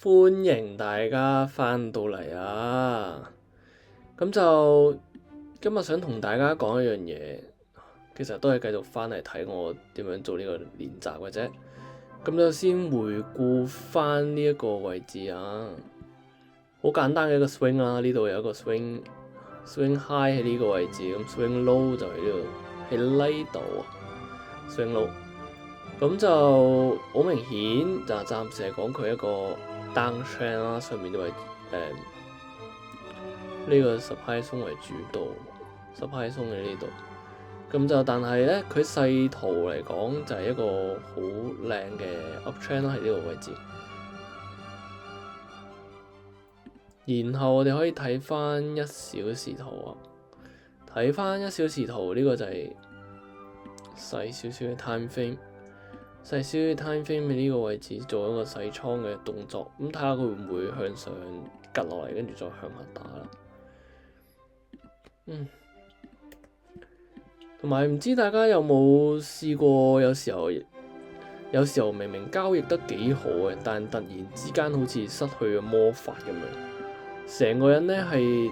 歡迎大家翻到嚟啊！咁就今日想同大家講一樣嘢，其實都係繼續翻嚟睇我點樣做呢個練習嘅啫。咁就先回顧翻呢一個位置啊，好簡單嘅一個 swing 啦。呢度有一個 swing high 喺呢個位置，咁 swing low 就喺呢度，喺呢度 swing low。咁就好明顯，就暫時係講佢一個 down trend 啦，上面都係呢個十 high 鬆為主導，十 high 鬆喺呢度。咁就但係咧，佢細圖嚟講就係一個好靚嘅 up trend 啦，喺呢個位置。然後我哋可以睇翻1小時圖啊，睇翻1小時圖呢個就係細少少嘅 time frame。細少少 time frame 喺呢個位置做一個洗倉嘅動作，咁睇下佢會唔會向上趌落嚟，跟住再向下打啦。同埋唔知大家有冇試過，有時候明明交易得幾好嘅，但突然之間好似失去咗魔法咁樣，成個人咧係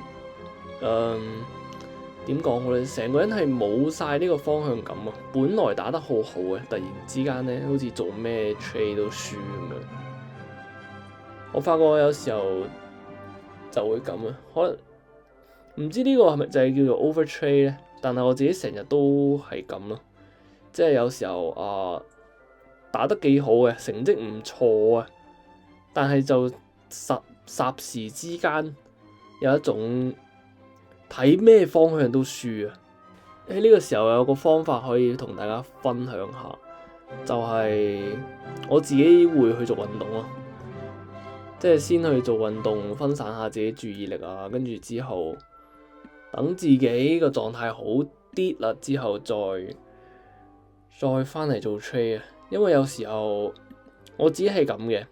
點講好咧？成個人係冇晒呢個方向感啊！本來打得好好嘅，突然之間咧，好似做咩 trade 都輸咁樣。我發覺有時候就會咁啊，可能唔知呢個係咪就係叫做 over trade 咧？但係我自己成日都係咁咯，即係有時候打得幾好嘅，成績唔錯啊，但係就霎時之間有一種睇咩方向都輸啊！喺呢個時候有個方法可以同大家分享下，就係我自己會去做運動咯，即係先去做運動，分散下自己注意力啊，跟住之後等自己個狀態好啲啦，之後再翻嚟做 trade 啊！因為有時候我自己係咁嘅，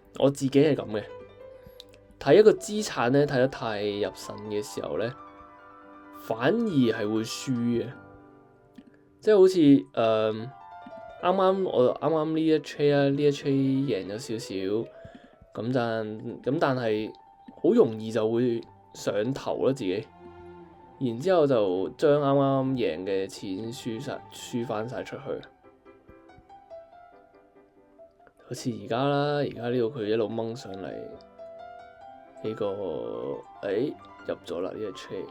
睇一個資產咧睇得太入神嘅時候咧，反而係會輸嘅，即係好似我啱啱呢一 trade 啊，呢一 trade 贏咗少少，咁但係好容易就會上頭咯自己，然之後就將啱啱贏嘅錢輸翻晒出去，好似而家啦，而家呢度佢一路掹上嚟，呢個入咗啦呢個 trade。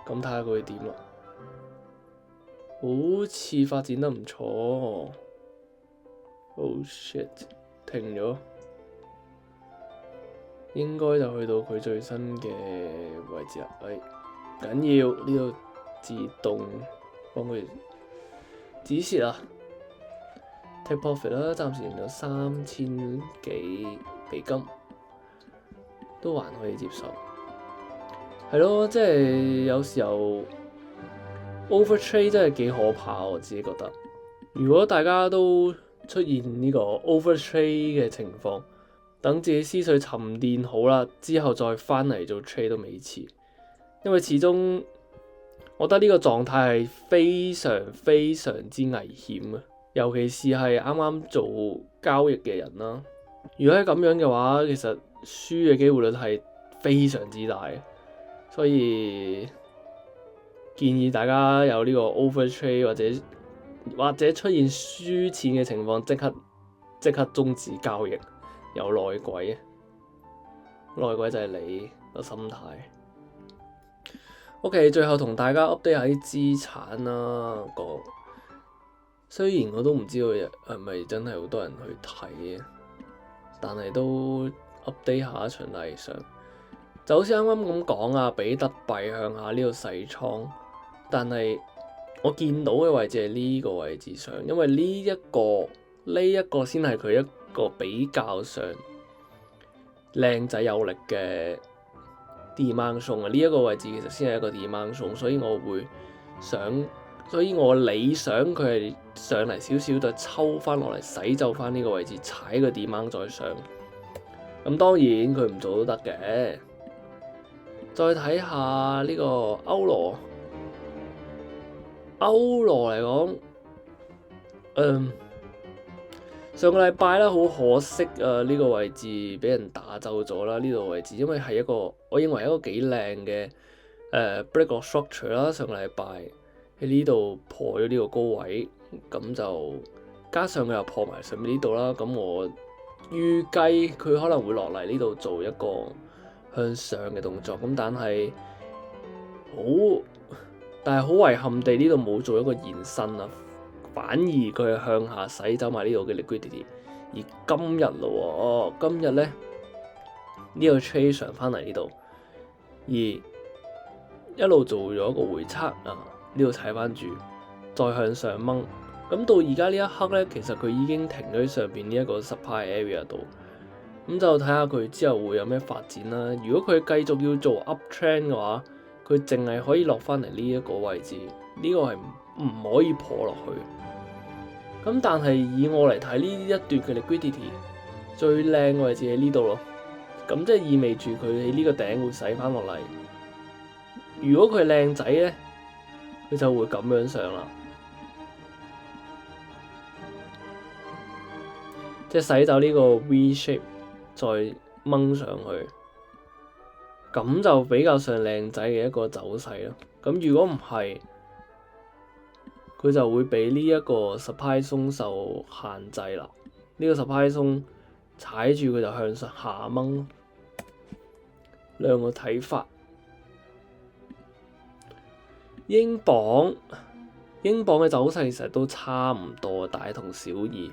咁睇下佢會點啦，好似發展得唔錯。Oh shit， 停咗，應該就去到佢最新嘅位置啦。緊要呢度自動幫佢止蝕啦 ，take profit 啦，暫時贏咗3000幾美金，都還可以接受。係咯，即係有時候 over trade 真係幾可怕，我自己覺得。如果大家都出現呢個 over trade 嘅情況，等自己思緒沉澱好啦，之後再翻嚟做 trade 都未遲。因為始終我覺得呢個狀態係非常非常之危險嘅，尤其是係啱啱做交易嘅人啦。如果係咁樣嘅話，其實輸嘅機會率係非常之大。所以建議大家有呢個 over trade 或者出現輸錢嘅情況，即刻終止交易。有內鬼就係你個心態。OK， 最後同大家 update 下啲資產啦。雖然我都唔知道係咪真係好多人去睇嘅，但係都 update 下循例上。就好似啱啱咁講啊，比特幣向下呢度洗倉，但係我見到嘅位置係呢個位置上，因為呢一個先係佢一個比較上靚仔有力嘅 demand zone 啊，呢一個位置其實先係一個 demand zone，所以我理想佢係上嚟少少，再抽翻落嚟洗走翻呢個位置，踩個 demand 再上。咁當然佢唔做都得嘅。再睇下呢個歐羅嚟講，上個禮拜咧，好可惜啊！呢個位置俾人打走咗啦。呢度位置，因為係一個我認為一個幾靚嘅break of structure 啦。上個禮拜喺呢度破咗呢個高位，咁就加上佢又破埋上面呢度啦。咁我預計佢可能會落嚟呢度做一個向上嘅動作。咁但係好遺憾地呢度冇做一個延伸啊。反而佢係向下洗走埋呢度嘅 liquidity， 而今日咯喎，今日咧呢個 trade 上翻嚟呢度，而一路做咗一個回測啊，呢度踩翻住，再向上掹，咁到而家呢一刻咧，其實佢已經停咗喺上邊呢一個 supply area 度，咁就睇下佢之後會有咩發展啦。如果佢繼續要做 up trend 嘅話，佢淨係可以落翻嚟呢一個位置，呢個係唔可以破落去。咁但係以我嚟睇呢一段嘅 liquidity 最靚嘅位置喺呢度咯，咁即係意味住佢喺呢個頂會洗翻落嚟。如果佢係靚仔咧，佢就會咁樣上啦，即係洗走呢個 V shape 再掹上去，咁就比較上靚仔嘅一個走勢咯。咁如果唔係，佢就會俾呢一個 supply 鬆受限制啦。呢個 supply 鬆踩住佢就向上下掹。兩個睇法。英鎊嘅走勢其實都差唔多，大同小異。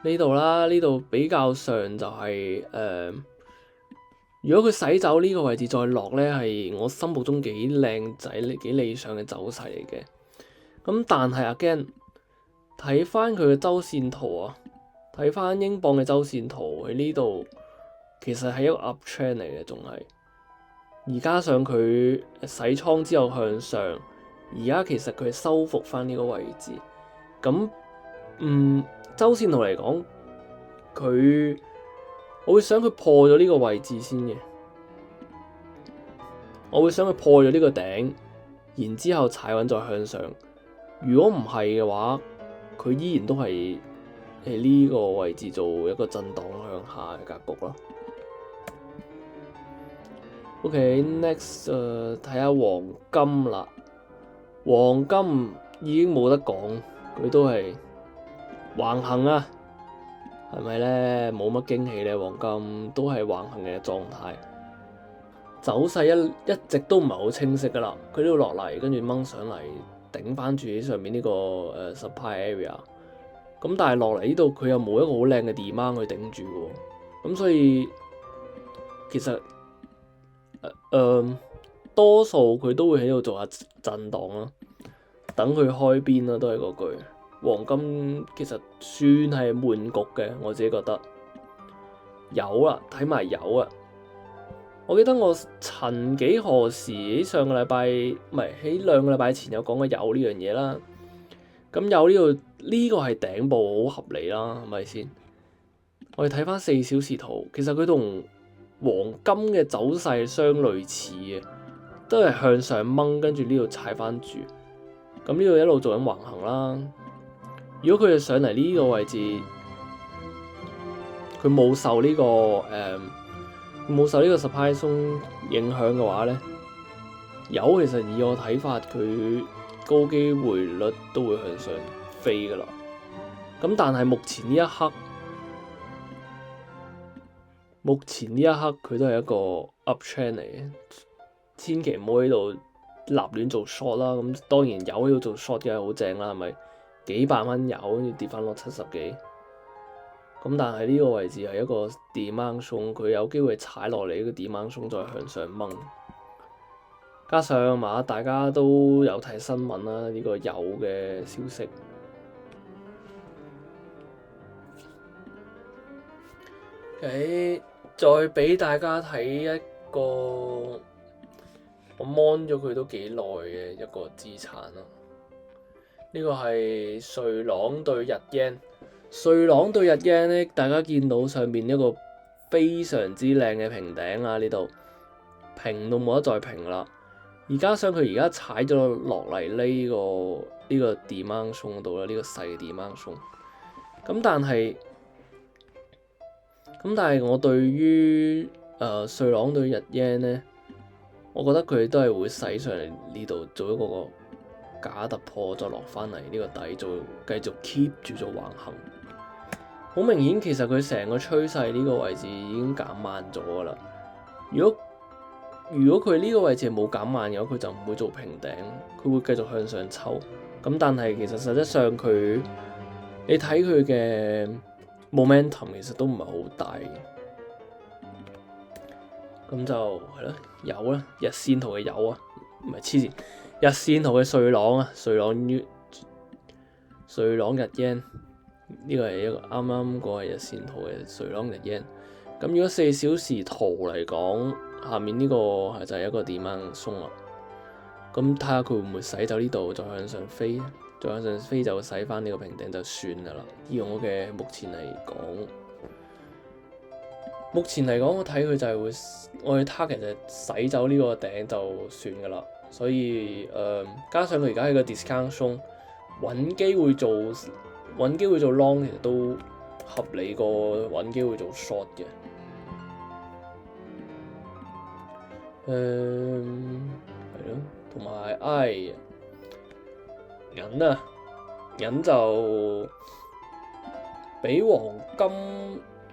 呢度啦，呢度比較上就係如果佢洗走呢個位置再落咧，係我心目中幾靚仔、幾理想嘅走勢嚟嘅。咁但係 again 睇翻佢嘅周線圖啊，睇翻英鎊嘅周線圖喺呢度，其實係一個 up trend 嚟嘅，仲係而加上佢洗倉之後向上，而家其實佢係收復翻呢個位置。咁周線圖嚟講，我會想佢破咗呢個位置先嘅，我會想佢破咗呢個頂，然之後踩穩再向上。如果唔係嘅話，佢依然都係喺呢個位置做一個震盪向下嘅格局咯。OK，next 睇下黃金啦。黃金已經冇得講，佢都係橫行啊，係咪咧？冇乜驚喜咧，黃金都係橫行嘅狀態，走勢一直都唔係好清晰噶啦。佢呢度落嚟，跟住掹上嚟。頂翻住喺上面呢個supply area，咁但係落嚟呢度佢又冇一個好靚嘅 demand 去頂住喎，咁所以其實多數佢都會喺度做下震盪啦，等佢開邊啦，都係嗰句。黃金其實算係悶局嘅，我自己覺得。油啦，睇埋油啊！我記得我曾幾何時喺上個禮拜，唔係喺兩個禮拜前有講過油呢樣嘢啦。咁油呢度呢個係頂部好合理啦，係咪先？我哋睇翻4小時圖，其實佢同黃金嘅走勢相類似嘅，都係向上掹，跟住呢度踩翻住。咁呢度一路做緊橫行啦。如果佢係上嚟呢個位置，佢冇受呢個 supply 鬆影響嘅話咧，油其實以我睇法，佢高機會率都會向上飛噶啦。咁但係目前呢一刻佢都係一個 up trend 嚟嘅，千祈唔好喺度立亂做 short 啦。咁當然油喺度做 short 嘅係好正啦，係咪？幾百蚊油跟住跌翻落70幾。咁但係呢個位置係一個 demand zone，佢有機會踩落嚟呢個 demand zone再向上掹，加上嘛大家都有睇新聞啦，呢個油嘅消息。再俾大家睇一個我 mon 咗佢都幾耐嘅一個資產啦，呢個係瑞郎對日元。瑞郎對日元咧，大家見到上面一個非常之靚嘅平頂啊！呢度平到冇得再平啦，而加上佢而家踩咗落嚟呢個 demand zone 度啦，呢個細 demand zone。咁咁但係我對於瑞郎對日 yen 呢，我覺得佢都係會使上嚟呢度做一個假突破，再落翻嚟呢個底，做繼續 keep 住做橫行。好明顯，其實佢成個趨勢呢個位置已經減慢咗㗎啦。如果佢呢個位置係冇減慢嘅話，佢就唔會做平頂，佢會繼續向上抽。咁但係其實實質上你睇佢嘅 momentum 其實都唔係好大嘅。咁就係咯，有啦，日線圖嘅有啊，唔係黐線，日線圖嘅瑞郎啊，瑞郎日 yen 呢個係一個啱啱過係日線圖嘅瑞郎日 yen。咁如果4小時圖嚟講，下面呢個就係一個點樣鬆啦。咁睇下佢會唔會洗走呢度，再向上飛，再向上飛就洗翻呢個平頂就算㗎啦。以我嘅目前嚟講，我睇佢就係會，我嘅 target 就係洗走呢個頂就算㗎啦。所以加上佢而家喺個 discount zone，揾機會做 long 其實都合理過揾機會做 short 嘅。係咯，同埋銀就比黃金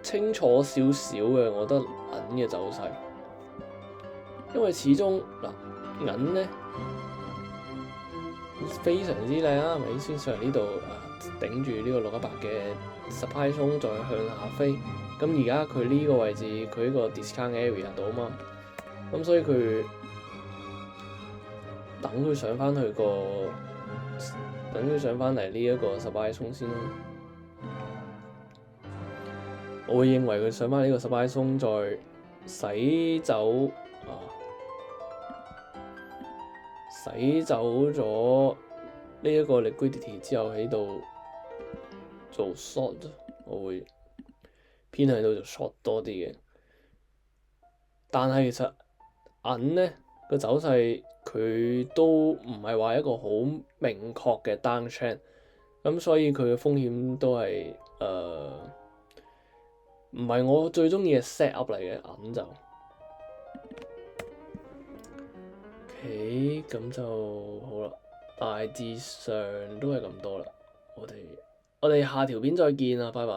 清楚少少嘅，我覺得銀嘅走勢，因為始終銀呢非常之靚啊，咪先上呢度頂住呢個618嘅 supply zone 再向下飛，咁而家佢呢個位置佢呢個 discount area 度啊嘛，咁所以佢等佢上翻嚟呢一個supply zone先啦。我會認為佢上翻呢個supply zone再洗走咗呢一個 liquidity 之後喺度做 short， 我會偏向到做 short 多啲嘅。但係其實銀呢個走勢佢都唔係話一個好明確嘅 down trend，咁所以佢嘅風險都係唔係我最中意嘅 set up 嚟嘅銀就。OK， 咁就好啦，大致上都係咁多啦。我哋下條片再見啦，拜拜。